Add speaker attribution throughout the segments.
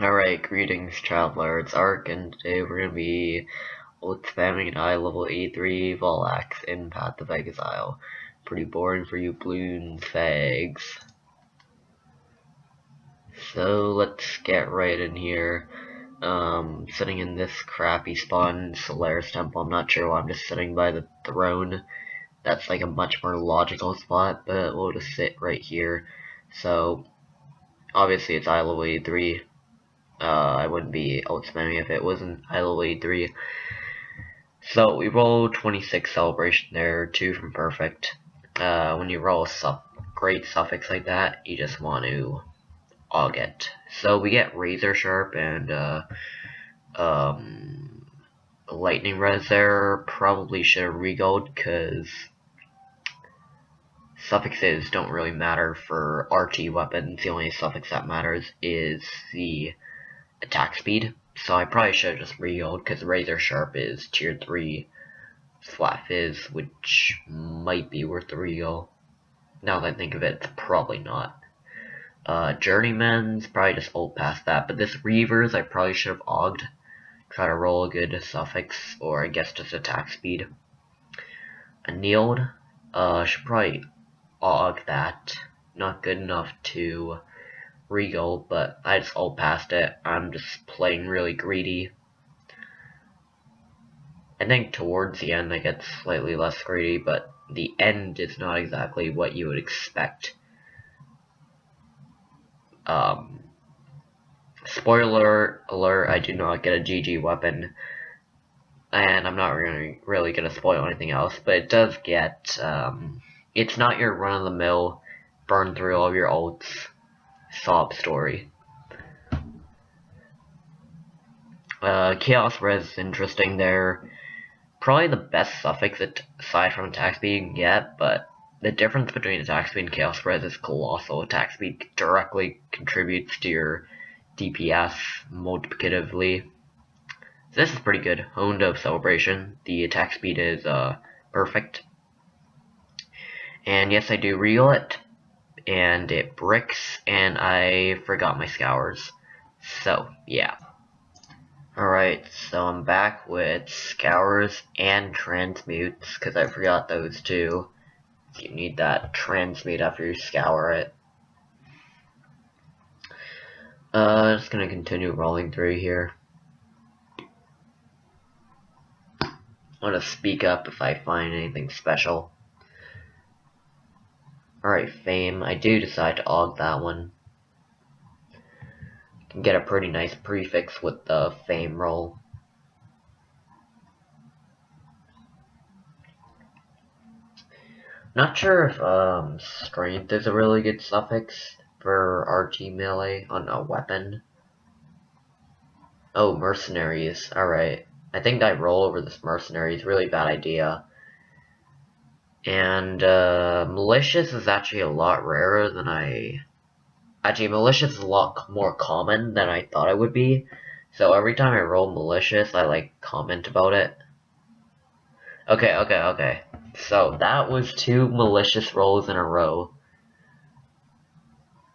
Speaker 1: Alright, greetings traveler, it's Ark, and today we're gonna be old spamming an eye level 83 Volax in Path of Exile. Pretty boring for you bloons, fags. So let's get right in here. Sitting in this crappy spawn, Solaris Temple. I'm not sure why I'm just sitting by the throne. That's like a much more logical spot, but we'll just sit right here. So, obviously it's eye level 83. I wouldn't be out spamming if it wasn't eye level 83. So we roll 26 celebration there, 2 from perfect. When you roll a great suffix like that, you just want to aug it. So we get razor sharp and lightning res there. Probably should have regold because suffixes don't really matter for RT weapons. The only suffix that matters is the attack speed. So I probably should have just regold because razor sharp is tier 3 flat fizz, which might be worth the regal. Now that I think of it, it's probably not. Journeyman's probably just ult past that, but this Reavers I probably should have augged. Try to roll a good suffix, or I guess just attack speed. Annealed, should probably aug that. Not good enough to regal, but I just ult past it. I'm just playing really greedy. I think towards the end I get slightly less greedy, but the end is not exactly what you would expect. Spoiler alert, I do not get a GG weapon, and I'm not really going to spoil anything else, but it does get, it's not your run-of-the-mill, burn through all your ults, sob story. Chaos Res is interesting there. Probably the best suffix aside from attack speed you can get, but the difference between attack speed and chaos res is colossal. Attack speed directly contributes to your DPS multiplicatively. So this is pretty good. Honed of Celebration. The attack speed is perfect. And yes, I do reel it, and it bricks, and I forgot my scours. So yeah. Alright, so I'm back with scours and transmutes, because I forgot those two. You need that transmute after you scour it. Just gonna continue rolling through here. I'm gonna speak up if I find anything special. Alright, Fame. I do decide to aug that one. Can get a pretty nice prefix with the Fame roll. Not sure if Strength is a really good suffix for RT melee on a weapon. Oh, Mercenaries. Alright. I think I roll over this Mercenaries. Really bad idea. And Malicious is actually a lot rarer than Actually, Malicious is a lot more common than I thought it would be. So every time I roll Malicious, I like comment about it. Okay. So that was 2 Malicious rolls in a row.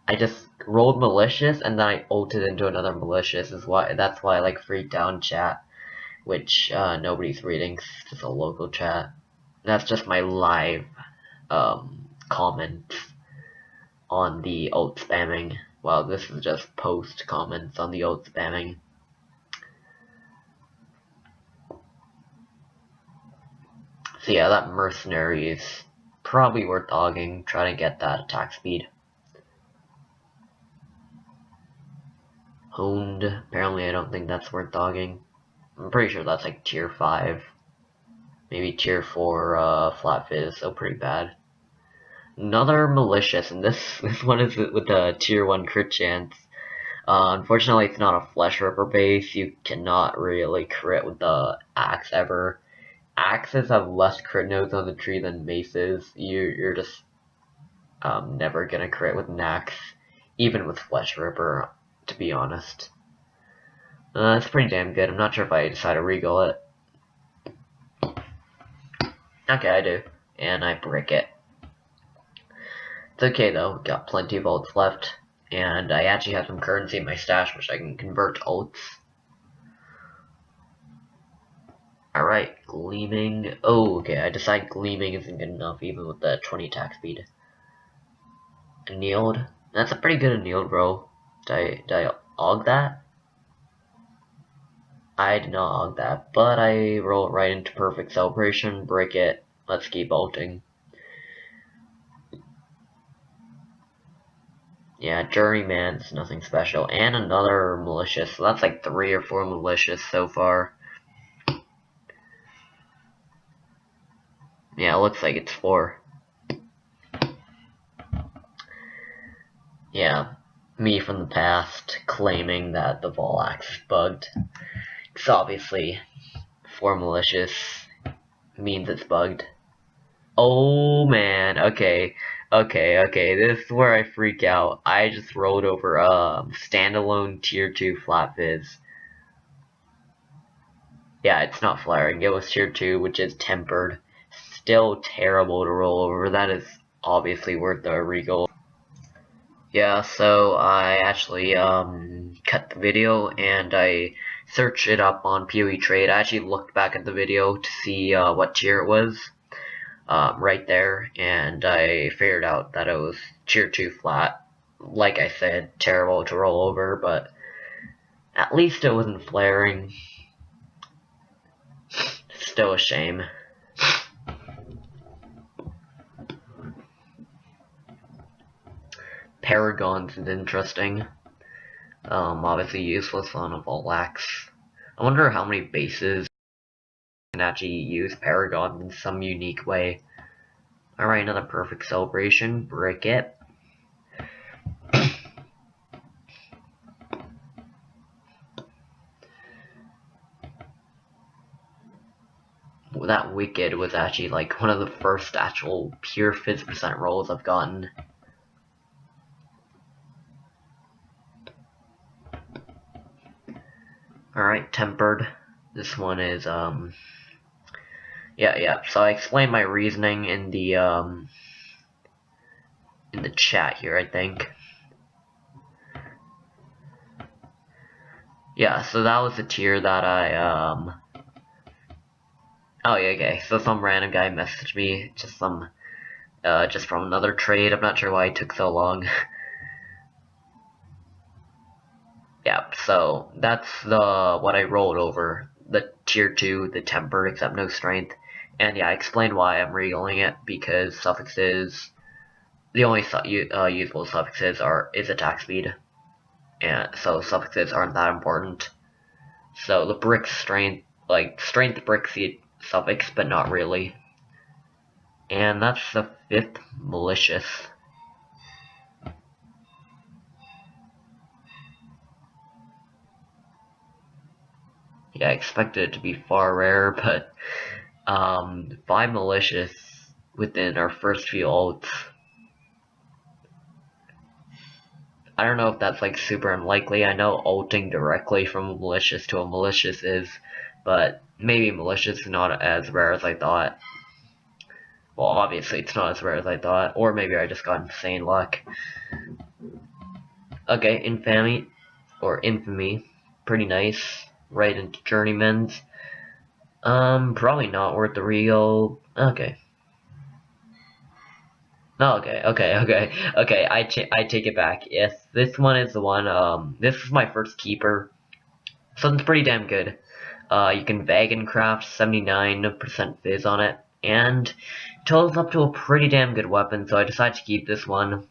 Speaker 1: I just rolled Malicious and then I ulted into another Malicious. That's why I like freaked out in chat, which nobody's reading. It's just a local chat. That's just my live comments on the ult spamming. Well, this is just post comments on the ult spamming. So yeah, that Mercenary is probably worth dogging. Try to get that attack speed. Honed. Apparently I don't think that's worth dogging. I'm pretty sure that's like tier 5. Maybe tier 4 flat fizz, so pretty bad. Another Malicious, and this one is with the tier 1 crit chance. Unfortunately, it's not a Flesh Ripper base. You cannot really crit with the axe ever. Axes have less crit nodes on the tree than maces. You're just never gonna crit with an axe, even with Flesh Ripper, to be honest. It's pretty damn good. I'm not sure if I decide to regal it. Okay, I do. And I brick it. It's okay though, got plenty of ults left. and I actually have some currency in my stash which I can convert to alts. Alright, gleaming. Oh, okay, I decide gleaming isn't good enough even with the 20 attack speed. Annealed. That's a pretty good annealed, bro. Did I aug that? I did not aug that, but I roll it right into perfect celebration, break it, let's keep ulting. Yeah, journeyman's nothing special, and another malicious, so that's like 3 or 4 malicious so far. Yeah, it looks like it's 4. Yeah, me from the past claiming that the Volax is bugged. It's obviously 4 malicious means it's bugged. Oh man, okay, this is where I freak out. I just rolled over standalone tier 2 flat fizz. Yeah, it's not flaring, it was tier 2, which is tempered. Still terrible to roll over, that is obviously worth the regal. Yeah, so I actually cut the video and I searched it up on PoE Trade. I actually looked back at the video to see what tier it was right there, and I figured out that it was tier 2 flat. Like I said, terrible to roll over, but at least it wasn't flaring. Still a shame. Paragons is interesting. Obviously useless on a Volax. I wonder how many bases can actually use Paragons in some unique way. Alright, another perfect celebration. Break it. That Wicked was actually like one of the first actual pure 50% rolls I've gotten. Alright, tempered. This one is yeah. So I explained my reasoning in the chat here, I think. Yeah, so that was the tier that I oh yeah, okay. So some random guy messaged me, just from another trade. I'm not sure why it took so long. Yeah, so that's what I rolled over. The tier 2, the temper, except no strength. And yeah, I explained why I'm regaling it, because suffixes, the only usable suffixes is attack speed. And so suffixes aren't that important. So the brick strength, like strength bricks the suffix, but not really. And that's the 5th malicious. Yeah, I expected it to be far rarer, but 5 malicious within our first few ults. I don't know if that's like super unlikely. I know ulting directly from a malicious to a malicious is, but maybe malicious is not as rare as I thought. Well, obviously it's not as rare as I thought, or maybe I just got insane luck. Okay, infamy, or infamy, pretty nice. Right into journeyman's. Probably not worth the real. Okay. No, okay. I take it back. Yes, this one is the one. This is my first keeper. Something's pretty damn good. You can vegan craft 79% fizz on it, and totals up to a pretty damn good weapon. So I decided to keep this one.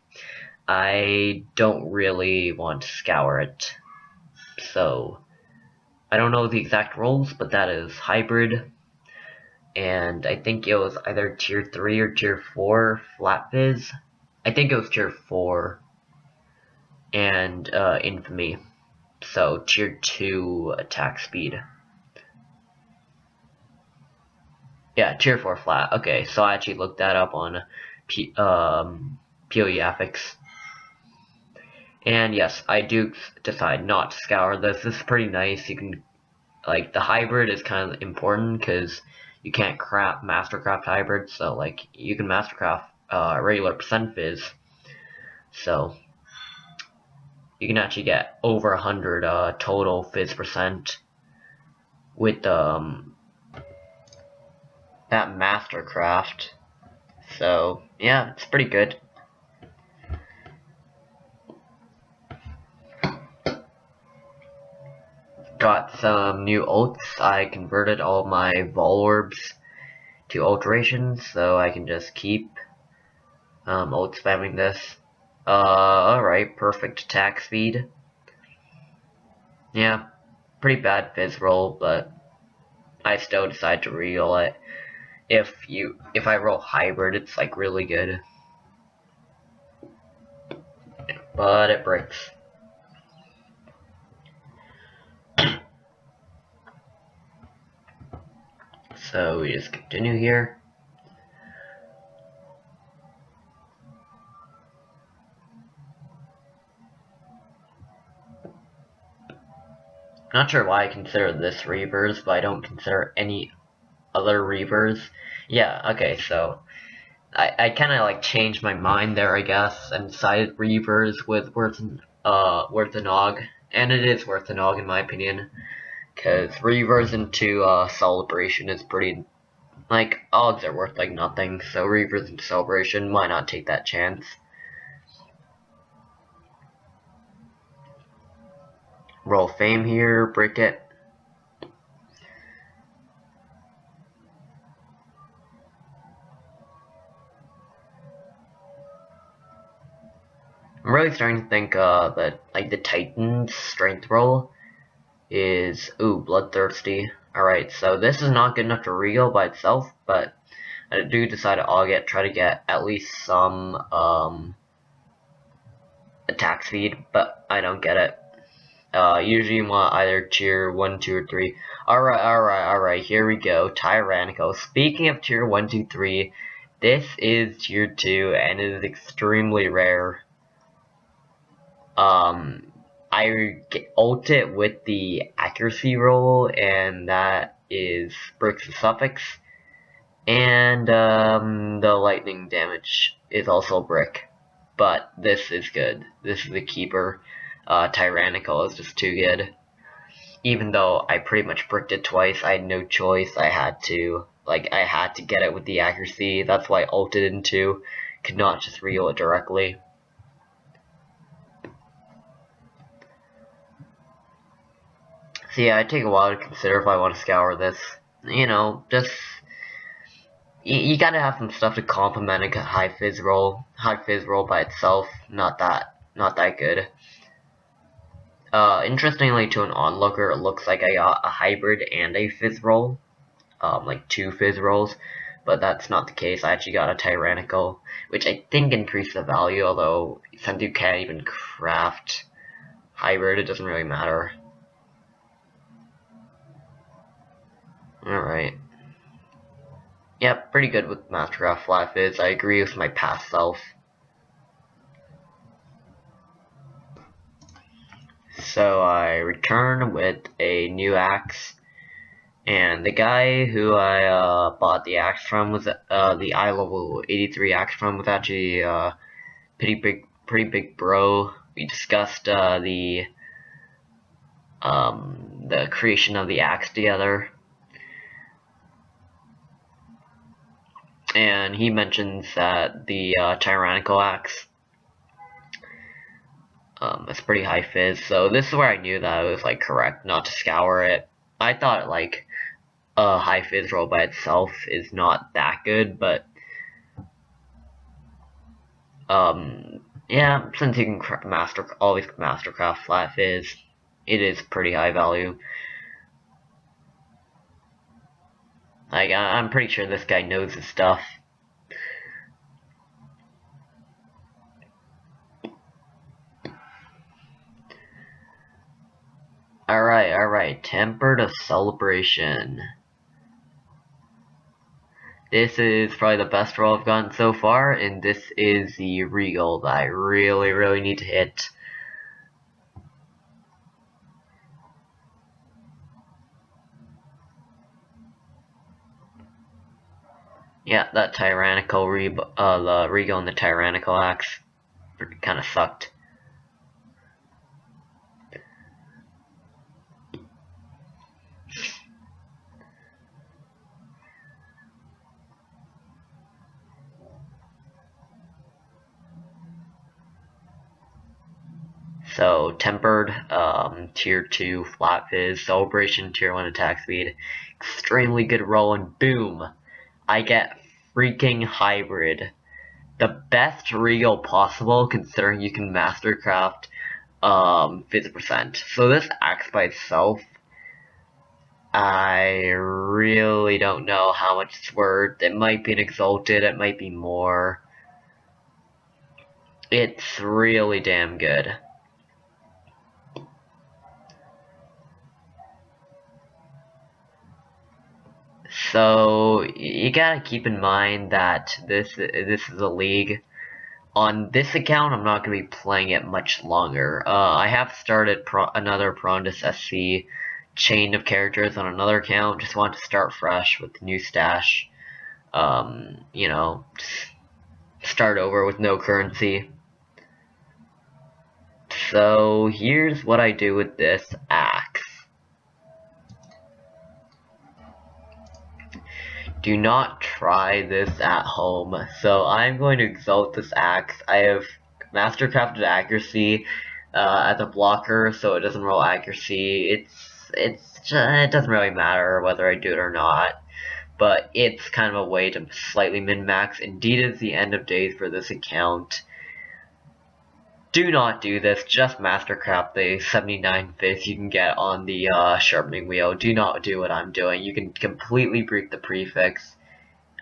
Speaker 1: I don't really want to scour it, so I don't know the exact rolls, but that is hybrid. And I think it was either tier 3 or tier 4 flat fizz. I think it was tier 4 and infamy. So tier 2 attack speed. Yeah, tier 4 flat. Okay, so I actually looked that up on PoE Affix. And yes, I do decide not to scour this. This is pretty nice. You can, like, the hybrid is kind of important because you can't mastercraft hybrid, so like you can mastercraft regular percent fizz. So you can actually get over 100 total fizz percent with that mastercraft. So yeah, it's pretty good. Got some new ults. I converted all my vol orbs to alterations, so I can just keep ult spamming this. Alright, perfect attack speed. Yeah, pretty bad fizz roll, but I still decide to re-roll it. If I roll hybrid, it's like really good. But it breaks. So we just continue here. Not sure why I consider this Reavers, but I don't consider any other Reavers. Yeah, okay, so I kind of like changed my mind there, I guess, and decided Reavers with worth the nog, and it is worth the nog in my opinion, because Reavers into Celebration is pretty, like, odds are worth like nothing, so Reavers into Celebration, why not take that chance? Roll Fame here, break it. I'm really starting to think that like the Titan's strength roll is bloodthirsty. Alright, so this is not good enough to regal by itself, but I do decide to try to get at least some attack speed, but I don't get it. Usually you want either tier 1, 2, or 3. Alright, here we go. Tyrannical. Speaking of tier 1, 2, 3, this is tier 2 and it is extremely rare. I ult it with the accuracy roll, and that is bricks and suffix, and the lightning damage is also brick, but this is good. This is a keeper. Tyrannical is just too good. Even though I pretty much bricked it twice, I had no choice. I had to get it with the accuracy. That's why I ulted into. Could not just re-ult it directly. So yeah, I take a while to consider if I want to scour this. You know, just you gotta have some stuff to complement a high fizz roll. High fizz roll by itself, not that good. Interestingly, to an onlooker, it looks like I got a hybrid and a fizz roll, like 2 fizz rolls, but that's not the case. I actually got a tyrannical, which I think increased the value. Although since you can't even craft hybrid, it doesn't really matter. Alright. Yep, pretty good with Mastercraft Flat Fizz. I agree with my past self. So I return with a new axe. And the guy who I bought the axe from was the eye level 83 axe from was actually pretty big bro. We discussed the creation of the axe together. And he mentions that the tyrannical axe is pretty high fizz, so this is where I knew that I was like correct not to scour it. I thought like a high fizz roll by itself is not that good, but yeah, since you can always mastercraft flat fizz, it is pretty high value. Like, I'm pretty sure this guy knows his stuff. Alright, Temper to Celebration. This is probably the best roll I've gotten so far, and this is the regal that I really need to hit. Yeah, that tyrannical the regal and the tyrannical axe kind of sucked. So tempered, tier 2 flat fizz, celebration, tier 1 attack speed, extremely good roll, and boom, I get freaking hybrid. The best regal possible considering you can mastercraft 50%. So this axe by itself, I really don't know how much it's worth. It might be an exalted, it might be more. It's really damn good. So you gotta keep in mind that this is a league. On this account, I'm not gonna be playing it much longer. I have started another Prondus SC chain of characters on another account. Just want to start fresh with new stash. You know, start over with no currency. So here's what I do with this axe. Do not try this at home. So I'm going to exalt this axe. I have mastercrafted accuracy as a blocker, so it doesn't roll accuracy. It doesn't really matter whether I do it or not, but it's kind of a way to slightly min-max. Indeed, it's the end of days for this account. Do not do this. Just mastercraft the 79 fizz you can get on the sharpening wheel. Do not do what I'm doing. You can completely break the prefix.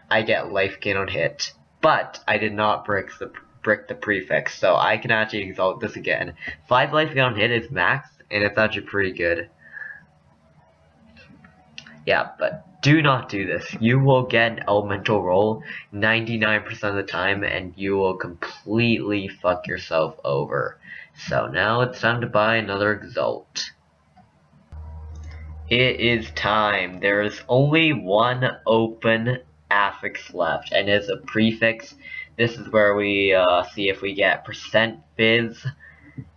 Speaker 1: I get life gain on hit, but I did not brick the prefix, so I can actually exalt this again. 5 life gain on hit is max, and it's actually pretty good. Yeah, but do not do this. You will get an elemental roll 99% of the time, and you will completely fuck yourself over. So now it's time to buy another exalt. It is time. There is only one open affix left, and it's a prefix. This is where we see if we get percent fizz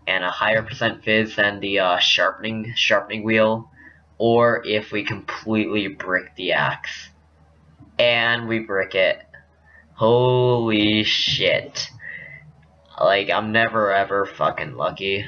Speaker 1: and a higher percent fizz than the sharpening wheel, or if we completely brick the axe. And we brick it. Holy shit. Like, I'm never ever fucking lucky.